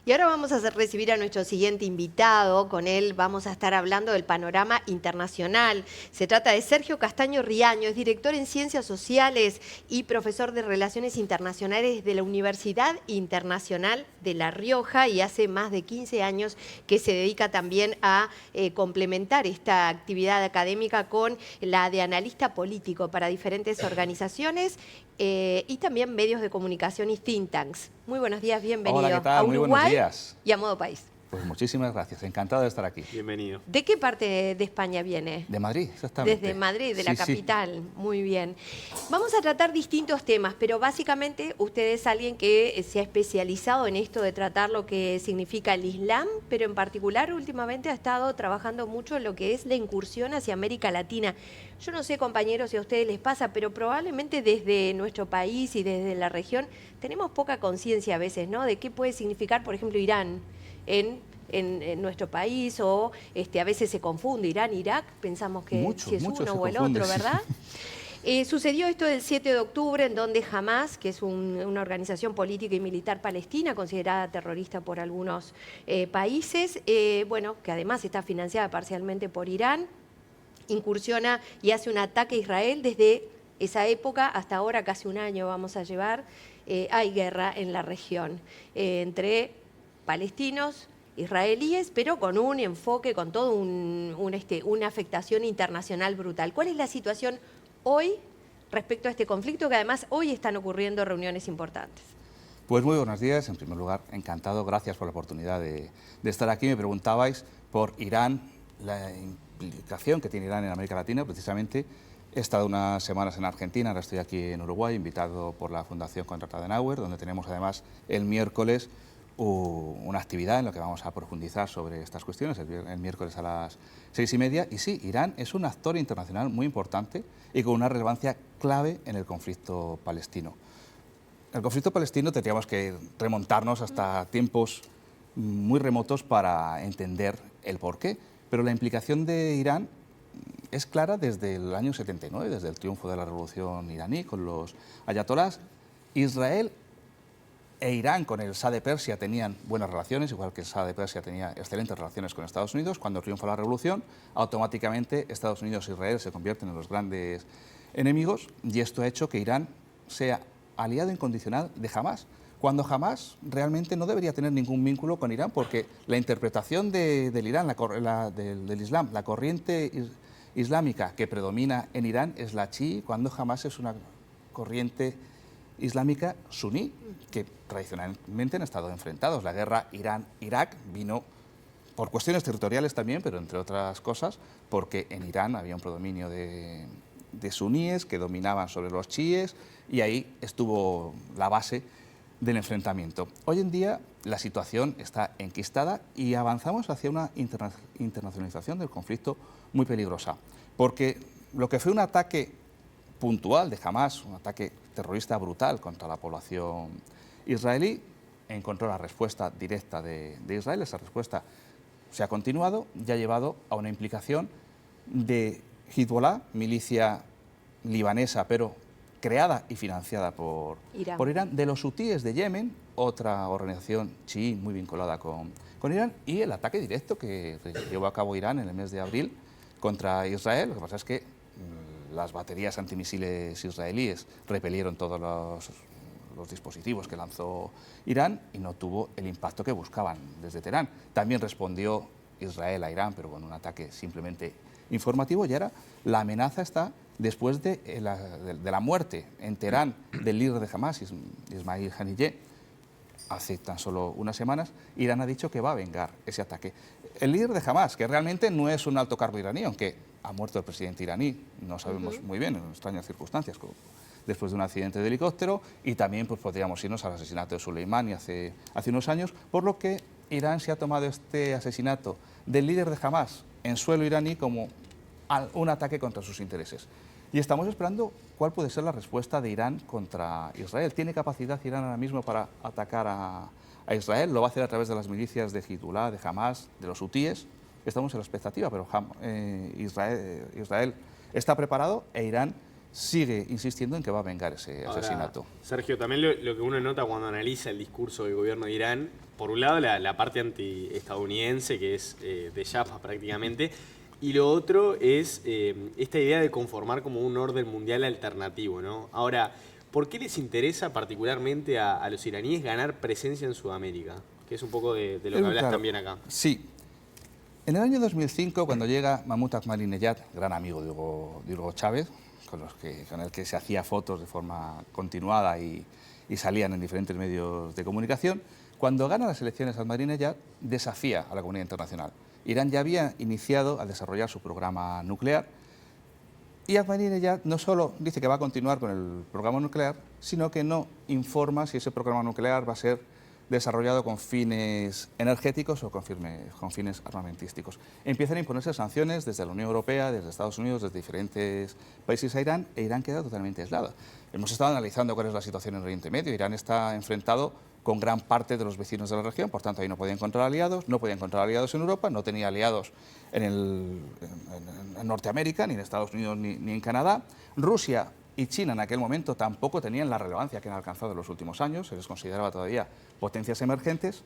Y ahora vamos a recibir a nuestro siguiente invitado. Con él vamos a estar hablando del panorama internacional. Se trata de Sergio Castaño Riaño, es director en Ciencias Sociales y profesor de Relaciones Internacionales de la Universidad Internacional de La Rioja, y hace más de 15 años que se dedica también a complementar esta actividad académica con la de analista político para diferentes organizaciones y también medios de comunicación y think tanks. Muy buenos días, bienvenido Hola, ¿qué tal? a Muy buenos Uruguay días. y a Modo País. Pues muchísimas gracias, encantado de estar aquí. Bienvenido. ¿De qué parte de España viene? De Madrid, exactamente. Desde Madrid, de la Sí, sí. capital. Muy bien. Vamos a tratar distintos temas, pero básicamente usted es alguien que se ha especializado en esto de tratar lo que significa el Islam, pero en particular últimamente ha estado trabajando mucho en lo que es la incursión hacia América Latina. Yo no sé, compañeros, si a ustedes les pasa, pero probablemente desde nuestro país y desde la región tenemos poca conciencia a veces, ¿no?, de qué puede significar, por ejemplo, Irán en nuestro país, o a veces se confunde Irán, Irak, pensamos que Mucho, si es mucho uno se o el confunde, otro, sí. ¿verdad? Sucedió esto del 7 de octubre, en donde Hamás, que es una organización política y militar palestina, considerada terrorista por algunos países, bueno, que además está financiada parcialmente por Irán, incursiona y hace un ataque a Israel. Desde esa época hasta ahora, casi un año vamos a llevar, hay guerra en la región entre palestinos, israelíes, pero con un enfoque, con todo una afectación internacional brutal. ¿Cuál es la situación hoy respecto a este conflicto, que además hoy están ocurriendo reuniones importantes? Pues muy buenos días, en primer lugar, encantado, gracias por la oportunidad de estar aquí. Me preguntabais por Irán, la implicación que tiene Irán en América Latina. Precisamente he estado unas semanas en Argentina, ahora estoy aquí en Uruguay, invitado por la Fundación Konrad Adenauer, donde tenemos además el miércoles una actividad en la que vamos a profundizar sobre estas cuestiones, el miércoles a las 6:30. Y sí, Irán es un actor internacional muy importante y con una relevancia clave en el conflicto palestino. El conflicto palestino tendríamos que remontarnos hasta tiempos muy remotos para entender el porqué, pero la implicación de Irán es clara desde el año 79, desde el triunfo de la revolución iraní con los ayatolás. Israel e Irán con el Shah de Persia tenían buenas relaciones, igual que el Shah de Persia tenía excelentes relaciones con Estados Unidos. Cuando triunfa la revolución, automáticamente Estados Unidos e Israel se convierten en los grandes enemigos, y esto ha hecho que Irán sea aliado incondicional de Hamás, cuando Hamás realmente no debería tener ningún vínculo con Irán, porque la interpretación del Irán, del Islam, la corriente islámica que predomina en Irán es la chií, cuando Hamás es una corriente islámica suní, que tradicionalmente han estado enfrentados. La guerra Irán-Irak vino por cuestiones territoriales también, pero entre otras cosas porque en Irán había un predominio de suníes que dominaban sobre los chiíes, y ahí estuvo la base del enfrentamiento. Hoy en día la situación está enquistada y avanzamos hacia una internacionalización del conflicto muy peligrosa, porque lo que fue un ataque puntual de Hamás, un ataque terrorista brutal contra la población israelí, encontró la respuesta directa de Israel. Esa respuesta se ha continuado y ha llevado a una implicación de Hezbollah, milicia libanesa, pero creada y financiada por Irán, de los hutíes de Yemen, otra organización chií muy vinculada con Irán, y el ataque directo que llevó a cabo Irán en el mes de abril contra Israel. Lo que pasa es que las baterías antimisiles israelíes repelieron todos los dispositivos que lanzó Irán y no tuvo el impacto que buscaban desde Teherán. También respondió Israel a Irán, pero con un ataque simplemente informativo, y ahora la amenaza está después de la muerte en Teherán del líder de Hamás, Ismail Haniyeh, hace tan solo unas semanas. Irán ha dicho que va a vengar ese ataque. El líder de Hamás, que realmente no es un alto cargo iraní, aunque ha muerto el presidente iraní, no sabemos muy bien, en extrañas circunstancias, después de un accidente de helicóptero, y también pues, podríamos irnos al asesinato de Soleimani hace unos años, por lo que Irán se ha tomado este asesinato del líder de Hamás en suelo iraní como un ataque contra sus intereses. Y estamos esperando cuál puede ser la respuesta de Irán contra Israel. ¿Tiene capacidad Irán ahora mismo para atacar a Israel? ¿Lo va a hacer a través de las milicias de Hezbollah, de Hamás, de los hutíes? Estamos en la expectativa, pero Israel está preparado e Irán sigue insistiendo en que va a vengar ese asesinato. Sergio, también lo que uno nota cuando analiza el discurso del gobierno de Irán, por un lado la parte antiestadounidense, que es de chapa prácticamente, y lo otro es esta idea de conformar como un orden mundial alternativo, ¿no? Ahora, ¿por qué les interesa particularmente a los iraníes ganar presencia en Sudamérica? Que es un poco de lo que hablas Claro, también acá. Sí. En el año 2005, cuando llega Mahmoud Ahmadinejad, gran amigo de Hugo Chávez, con el que se hacía fotos de forma continuada y salían en diferentes medios de comunicación, cuando gana las elecciones Ahmadinejad, desafía a la comunidad internacional. Irán ya había iniciado a desarrollar su programa nuclear y Ahmadinejad no solo dice que va a continuar con el programa nuclear, sino que no informa si ese programa nuclear va a ser desarrollado con fines energéticos o con fines armamentísticos. Empiezan a imponerse sanciones desde la Unión Europea, desde Estados Unidos, desde diferentes países a Irán, e Irán queda totalmente aislado. Hemos estado analizando cuál es la situación en Oriente Medio. Irán está enfrentado con gran parte de los vecinos de la región, por tanto ahí no podía encontrar aliados, no podía encontrar aliados en Europa, no tenía aliados en Norteamérica, ni en Estados Unidos, ni en Canadá. Rusia y China en aquel momento tampoco tenían la relevancia que han alcanzado en los últimos años, se les consideraba todavía potencias emergentes,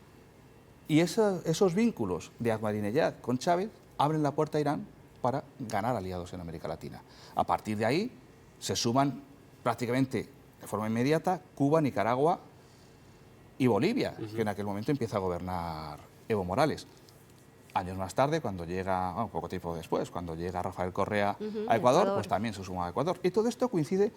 y esos vínculos de Ahmadinejad con Chávez abren la puerta a Irán para ganar aliados en América Latina. A partir de ahí se suman prácticamente de forma inmediata Cuba, Nicaragua y Bolivia, que en aquel momento empieza a gobernar Evo Morales. Años más tarde, poco tiempo después, cuando llega Rafael Correa a Ecuador, pues también se suma a Ecuador. Y todo esto coincide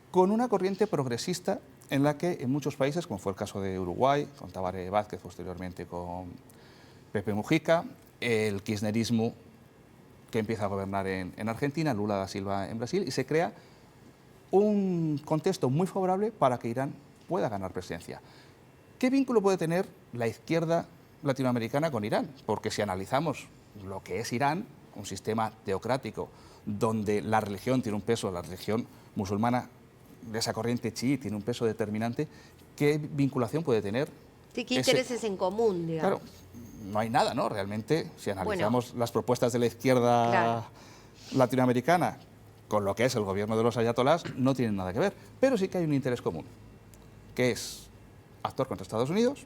con una corriente progresista en la que en muchos países, como fue el caso de Uruguay, con Tabaré Vázquez, posteriormente con Pepe Mujica, el kirchnerismo que empieza a gobernar en Argentina, Lula da Silva en Brasil, y se crea un contexto muy favorable para que Irán pueda ganar presencia. ¿Qué vínculo puede tener la izquierda latinoamericana con Irán? Porque si analizamos lo que es Irán, un sistema teocrático donde la religión tiene un peso, la religión musulmana de esa corriente chií tiene un peso determinante, ¿qué vinculación puede tener? Sí, ¿qué intereses en común, digamos? Claro, no hay nada, ¿no? Realmente, si analizamos las propuestas de la izquierda latinoamericana con lo que es el gobierno de los ayatolás, no tienen nada que ver. Pero sí que hay un interés común, que es actuar contra Estados Unidos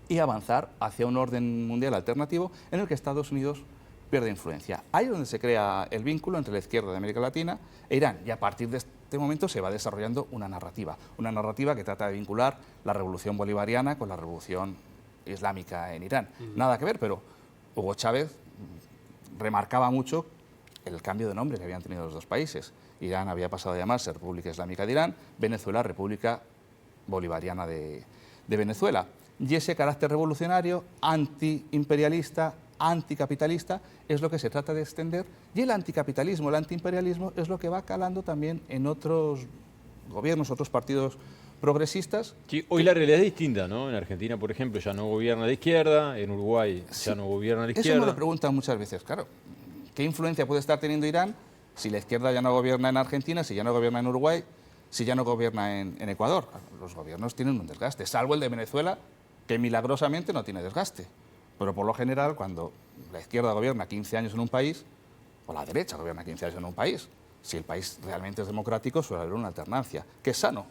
y avanzar hacia un orden mundial alternativo en el que Estados Unidos pierde influencia. Ahí es donde se crea el vínculo entre la izquierda de América Latina e Irán, y a partir de este momento se va desarrollando una narrativa que trata de vincular la revolución bolivariana con la revolución islámica en Irán. Nada que ver, pero Hugo Chávez remarcaba mucho el cambio de nombre que habían tenido los dos países. Irán había pasado a llamarse República Islámica de Irán, Venezuela, República Bolivariana de Venezuela. Y ese carácter revolucionario, antiimperialista, anticapitalista, es lo que se trata de extender, y el anticapitalismo, el antiimperialismo es lo que va calando también en otros gobiernos, otros partidos progresistas. Sí, hoy la realidad es distinta, ¿no? En Argentina, por ejemplo, ya no gobierna la izquierda, en Uruguay ya no gobierna la izquierda. Eso me lo preguntan muchas veces, claro. ¿Qué influencia puede estar teniendo Irán si la izquierda ya no gobierna en Argentina, si ya no gobierna en Uruguay, si ya no gobierna en Ecuador? Los gobiernos tienen un desgaste, salvo el de Venezuela, que milagrosamente no tiene desgaste. Pero por lo general, cuando la izquierda gobierna 15 años en un país, o la derecha gobierna 15 años en un país, si el país realmente es democrático, suele haber una alternancia, que es sano.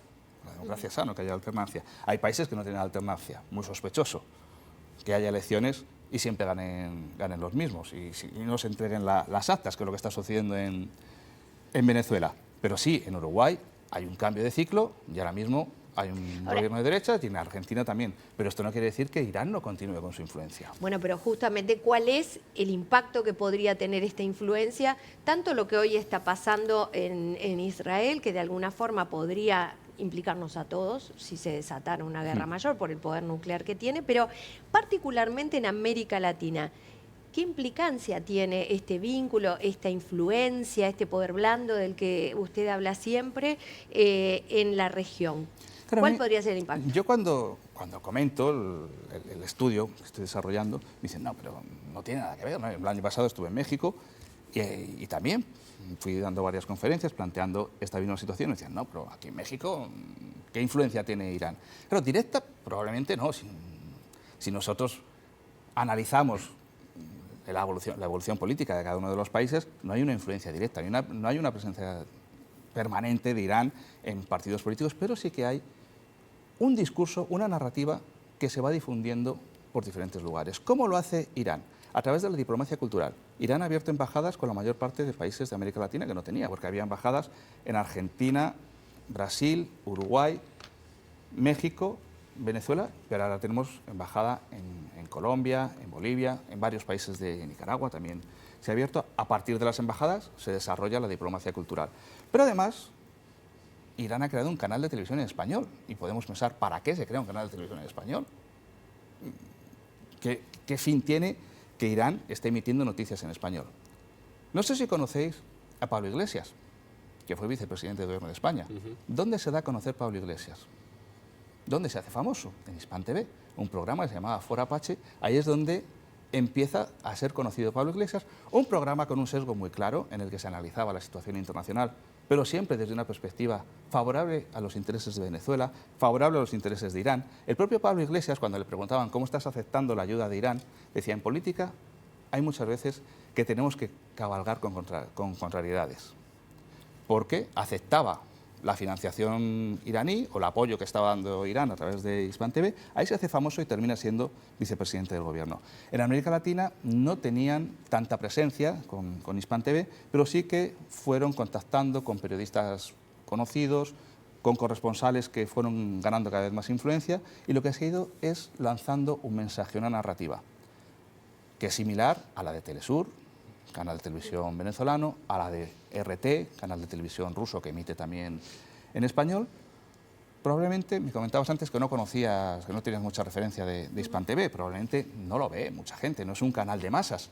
La democracia es sano, que haya alternancia. Hay países que no tienen alternancia, muy sospechoso, que haya elecciones y siempre ganen los mismos, y no se entreguen las actas, que es lo que está sucediendo en Venezuela. Pero sí, en Uruguay hay un cambio de ciclo y ahora mismo hay un gobierno de derecha, y en Argentina también. Pero esto no quiere decir que Irán no continúe con su influencia. Bueno, pero justamente, ¿cuál es el impacto que podría tener esta influencia? Tanto lo que hoy está pasando en Israel, que de alguna forma podría implicarnos a todos si se desatara una guerra mayor por el poder nuclear que tiene, pero particularmente en América Latina. ¿Qué implicancia tiene este vínculo, esta influencia, este poder blando del que usted habla siempre en la región? Claro, ¿Cuál podría ser el impacto? Yo cuando comento el estudio que estoy desarrollando, me dicen, no, pero no tiene nada que ver, ¿no? El año pasado estuve en México y también fui dando varias conferencias planteando esta misma situación. Me decían, no, pero aquí en México, ¿qué influencia tiene Irán? Pero directa, probablemente no. Si nosotros analizamos la evolución política de cada uno de los países, no hay una influencia directa, no hay una presencia permanente de Irán en partidos políticos, pero sí que hay un discurso, una narrativa que se va difundiendo por diferentes lugares. ¿Cómo lo hace Irán? A través de la diplomacia cultural. Irán ha abierto embajadas con la mayor parte de países de América Latina que no tenía, porque había embajadas en Argentina, Brasil, Uruguay, México, Venezuela, pero ahora tenemos embajada en Colombia, en Bolivia, en varios países de Nicaragua también se ha abierto. A partir de las embajadas se desarrolla la diplomacia cultural. Pero además, Irán ha creado un canal de televisión en español y podemos pensar, ¿para qué se crea un canal de televisión en español? ¿Qué fin tiene que Irán esté emitiendo noticias en español? No sé si conocéis a Pablo Iglesias, que fue vicepresidente del Gobierno de España. ¿Dónde se da a conocer Pablo Iglesias? ¿Dónde se hace famoso? En Hispan TV, un programa que se llamaba Fora Apache. Ahí es donde empieza a ser conocido Pablo Iglesias, un programa con un sesgo muy claro en el que se analizaba la situación internacional, pero siempre desde una perspectiva favorable a los intereses de Venezuela, favorable a los intereses de Irán. El propio Pablo Iglesias, cuando le preguntaban cómo estás aceptando la ayuda de Irán, decía, en política hay muchas veces que tenemos que cabalgar con contrariedades, porque aceptaba la financiación iraní o el apoyo que estaba dando Irán a través de Hispan TV, ahí se hace famoso y termina siendo vicepresidente del gobierno. En América Latina no tenían tanta presencia con Hispan TV, pero sí que fueron contactando con periodistas conocidos, con corresponsales que fueron ganando cada vez más influencia, y lo que se ha ido es lanzando un mensaje, una narrativa, que es similar a la de Telesur, canal de televisión venezolano, a la de RT, canal de televisión ruso que emite también en español. Probablemente, me comentabas antes que no conocías, que no tenías mucha referencia de Hispan TV, probablemente no lo ve mucha gente, no es un canal de masas.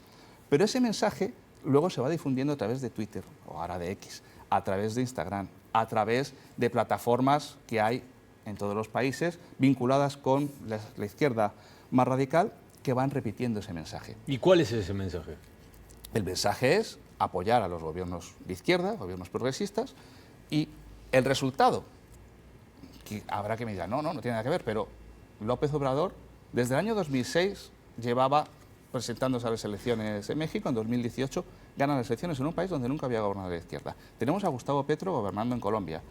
Pero ese mensaje luego se va difundiendo a través de Twitter, o ahora de X, a través de Instagram, a través de plataformas que hay en todos los países vinculadas con la izquierda más radical, que van repitiendo ese mensaje. ¿Y cuál es ese mensaje? El mensaje es apoyar a los gobiernos de izquierda, gobiernos progresistas, y el resultado, que habrá que me digan, no tiene nada que ver, pero López Obrador desde el año 2006 llevaba presentándose a las elecciones en México, en 2018 gana las elecciones en un país donde nunca había gobernado la izquierda. Tenemos a Gustavo Petro gobernando en Colombia.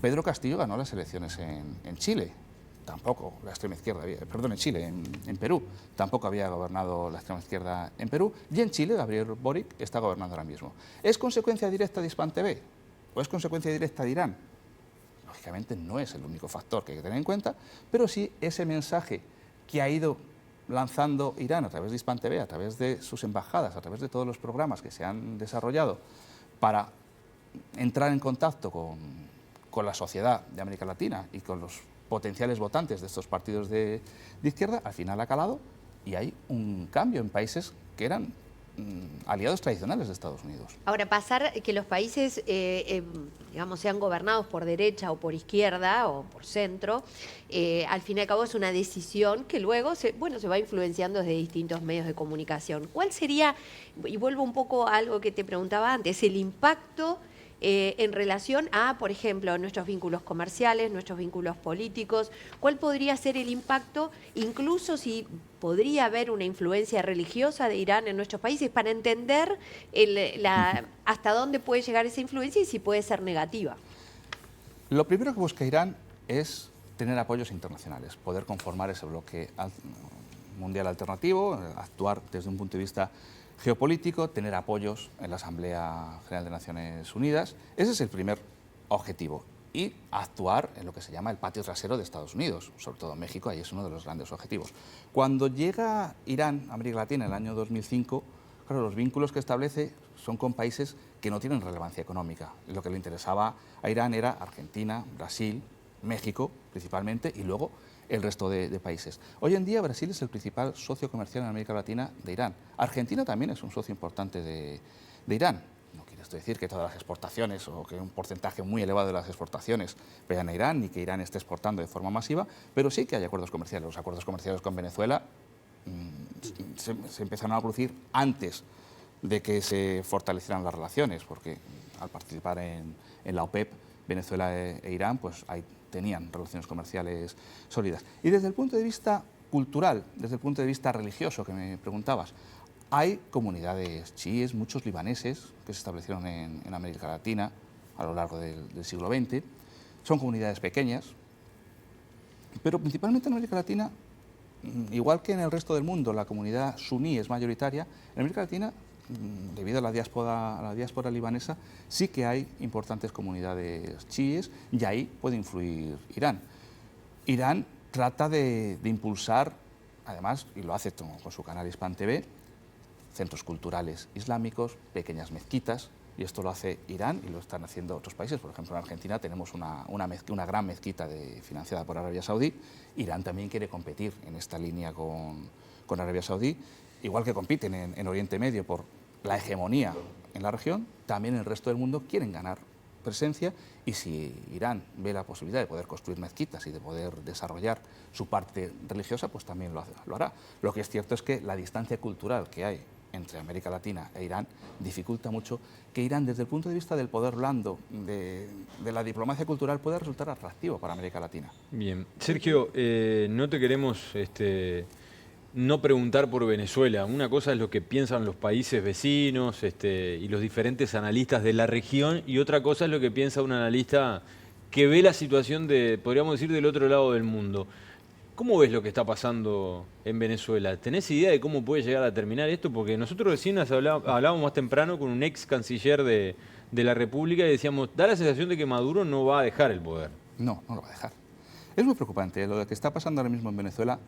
Pedro Castillo ganó las elecciones en Chile. Tampoco la extrema izquierda había, perdón, en Chile, en Perú, tampoco había gobernado la extrema izquierda en Perú, y en Chile Gabriel Boric está gobernando ahora mismo. ¿Es consecuencia directa de Hispan TV o es consecuencia directa de Irán? Lógicamente no es el único factor que hay que tener en cuenta, pero sí ese mensaje que ha ido lanzando Irán a través de Hispan TV, a través de sus embajadas, a través de todos los programas que se han desarrollado para entrar en contacto con la sociedad de América Latina y con los potenciales votantes de estos partidos de izquierda, al final ha calado y hay un cambio en países que eran aliados tradicionales de Estados Unidos. Ahora, pasar que los países, digamos, sean gobernados por derecha o por izquierda o por centro, al fin y al cabo es una decisión que luego se va influenciando desde distintos medios de comunicación. ¿Cuál sería, y vuelvo un poco a algo que te preguntaba antes, el impacto en relación a, por ejemplo, nuestros vínculos comerciales, nuestros vínculos políticos? ¿Cuál podría ser el impacto, incluso si podría haber una influencia religiosa de Irán en nuestros países, para entender hasta dónde puede llegar esa influencia y si puede ser negativa? Lo primero que busca Irán es tener apoyos internacionales, poder conformar ese bloque mundial alternativo, actuar desde un punto de vista geopolítico, tener apoyos en la Asamblea General de Naciones Unidas. Ese es el primer objetivo. Y actuar en lo que se llama el patio trasero de Estados Unidos, sobre todo en México, ahí es uno de los grandes objetivos. Cuando llega Irán a América Latina en el año 2005, claro, los vínculos que establece son con países que no tienen relevancia económica. Lo que le interesaba a Irán era Argentina, Brasil, México principalmente, y luego el resto de países. Hoy en día Brasil es el principal socio comercial en América Latina de Irán. Argentina también es un socio importante de Irán. No quiere esto decir que todas las exportaciones o que un porcentaje muy elevado de las exportaciones vayan a Irán ni que Irán esté exportando de forma masiva, pero sí que hay acuerdos comerciales. Los acuerdos comerciales con Venezuela se empezaron a producir antes de que se fortalecieran las relaciones, porque al participar en la OPEP, Venezuela e Irán, pues ahí tenían relaciones comerciales sólidas. Y desde el punto de vista cultural, desde el punto de vista religioso que me preguntabas, hay comunidades chiíes, muchos libaneses que se establecieron en América Latina, a lo largo del siglo XX. Son comunidades pequeñas, pero principalmente en América Latina, igual que en el resto del mundo la comunidad suní es mayoritaria, en América Latina, debido a la diáspora libanesa, sí que hay importantes comunidades chiíes y ahí puede influir Irán. Irán trata de impulsar, además, y lo hace con su canal Hispan TV, centros culturales islámicos, pequeñas mezquitas, y esto lo hace Irán y lo están haciendo otros países. Por ejemplo, en Argentina tenemos una gran mezquita financiada por Arabia Saudí. Irán también quiere competir en esta línea con Arabia Saudí, igual que compiten en Oriente Medio por la hegemonía en la región, también en el resto del mundo quieren ganar presencia, y si Irán ve la posibilidad de poder construir mezquitas y de poder desarrollar su parte religiosa, pues también lo hará. Lo que es cierto es que la distancia cultural que hay entre América Latina e Irán dificulta mucho que Irán, desde el punto de vista del poder blando, de la diplomacia cultural, pueda resultar atractivo para América Latina. Bien. Sergio, no te queremos no preguntar por Venezuela. Una cosa es lo que piensan los países vecinos y los diferentes analistas de la región, y otra cosa es lo que piensa un analista que ve la situación podríamos decir, del otro lado del mundo. ¿Cómo ves lo que está pasando en Venezuela? ¿Tenés idea de cómo puede llegar a terminar esto? Porque nosotros recién hablábamos más temprano con un ex canciller de la República y decíamos, da la sensación de que Maduro no va a dejar el poder. No, no lo va a dejar. Es muy preocupante. Lo que está pasando ahora mismo en Venezuela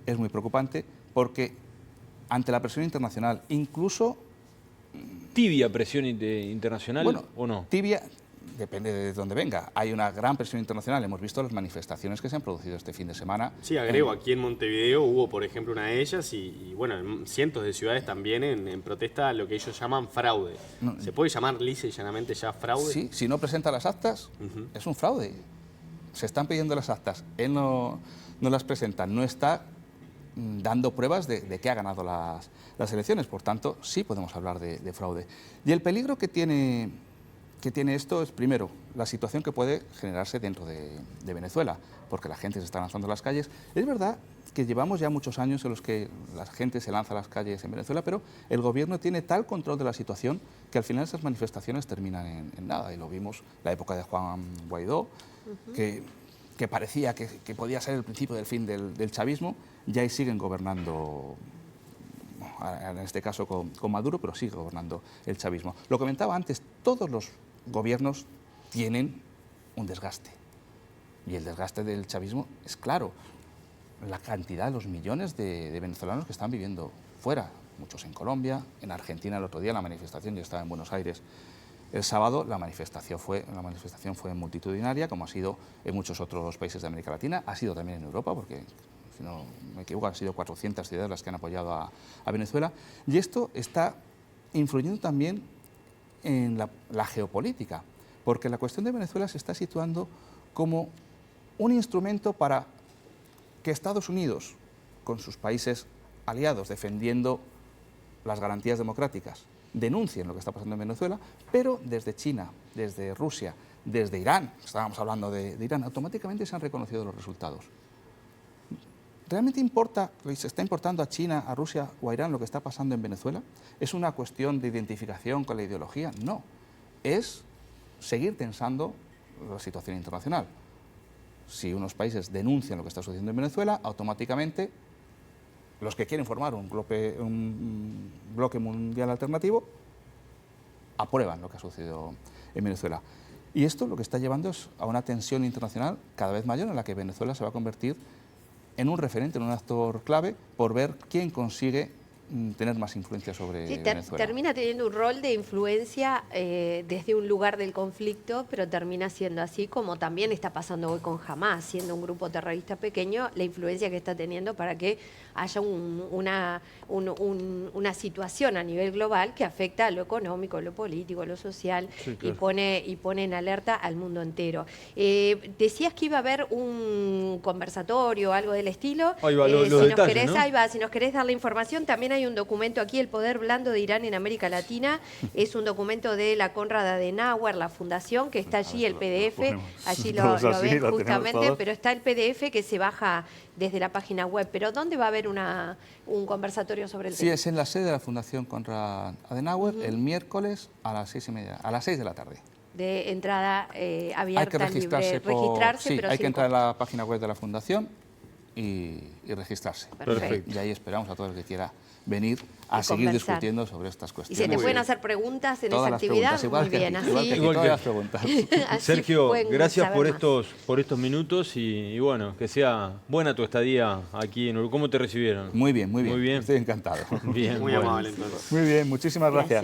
es muy preocupante porque ante la presión internacional, incluso... ¿Tibia presión internacional, bueno, o no? Tibia, depende de dónde venga. Hay una gran presión internacional. Hemos visto las manifestaciones que se han producido este fin de semana. Sí, agrego, aquí en Montevideo hubo, por ejemplo, una de ellas y bueno, en cientos de ciudades también en protesta a lo que ellos llaman fraude. No, ¿Se puede llamar lisa y llanamente ya fraude? Sí, si no presenta las actas, es un fraude. Se están pidiendo las actas, él no las presenta, no está dando pruebas de que ha ganado las elecciones. Por tanto, sí podemos hablar de fraude. Y el peligro que tiene esto es, primero, la situación que puede generarse dentro de Venezuela, porque la gente se está lanzando a las calles. Es verdad que llevamos ya muchos años en los que la gente se lanza a las calles en Venezuela, pero el gobierno tiene tal control de la situación que al final esas manifestaciones terminan en nada. Y lo vimos la época de Juan Guaidó, que parecía que podía ser el principio del fin del chavismo, y ahí siguen gobernando, en este caso con Maduro, pero sigue gobernando el chavismo. Lo comentaba antes, todos los gobiernos tienen un desgaste, y el desgaste del chavismo es claro. La cantidad, los millones de venezolanos que están viviendo fuera, muchos en Colombia, en Argentina el otro día la manifestación, yo estaba en Buenos Aires el sábado, la manifestación fue multitudinaria, como ha sido en muchos otros países de América Latina, ha sido también en Europa, porque si no me equivoco han sido 400 ciudades las que han apoyado a Venezuela, y esto está influyendo también en la geopolítica, porque la cuestión de Venezuela se está situando como un instrumento para que Estados Unidos, con sus países aliados defendiendo las garantías democráticas, denuncien lo que está pasando en Venezuela, pero desde China, desde Rusia, desde Irán, estábamos hablando de Irán, automáticamente se han reconocido los resultados. ¿Realmente importa, se está importando a China, a Rusia o a Irán lo que está pasando en Venezuela? ¿Es una cuestión de identificación con la ideología? No, es seguir tensando la situación internacional. Si unos países denuncian lo que está sucediendo en Venezuela, automáticamente los que quieren formar un bloque mundial alternativo aprueban lo que ha sucedido en Venezuela. Y esto lo que está llevando es a una tensión internacional cada vez mayor, en la que Venezuela se va a convertir en un referente, en un actor clave, por ver quién consigue tener más influencia sobre Venezuela. Termina teniendo un rol de influencia desde un lugar del conflicto, pero termina siendo así, como también está pasando hoy con Hamás, siendo un grupo terrorista pequeño, la influencia que está teniendo para que haya una situación a nivel global que afecta a lo económico, lo político, lo social, sí, claro, y pone en alerta al mundo entero. Decías que iba a haber un conversatorio, algo del estilo. Ahí va, los detalles, ¿no? Ahí va, si nos querés dar la información, también hay un documento aquí, El Poder Blando de Irán en América Latina. Es un documento de la Konrad Adenauer, la fundación, que está allí, el PDF. Allí lo ven justamente, pero está el PDF que se baja desde la página web. Pero ¿dónde va a haber un conversatorio sobre el tema? Sí, es en la sede de la Fundación Konrad Adenauer, el miércoles a las 6:30, a las 6 de la tarde. de entrada abierta, Hay que registrarse, libre, registrarse, sí, pero hay que sin entrar costo. a la página web de la Fundación y registrarse. Perfecto. Y ahí esperamos a todo el que quiera venir a Y seguir conversar. discutiendo sobre estas Y cuestiones. se te Muy pueden bien. hacer preguntas en Todas esa las actividad. preguntas, igual Muy que bien, aquí, igual que así, aquí, Igual todas que las aquí. preguntas. así Sergio, pueden gracias saber por más. estos minutos y bueno, que sea buena tu estadía aquí en Uruguay. ¿Cómo te recibieron? Muy bien, muy bien. Muy bien. Estoy encantado. Bien, Muy bueno. amable entonces. Muy bien, muchísimas gracias. Gracias.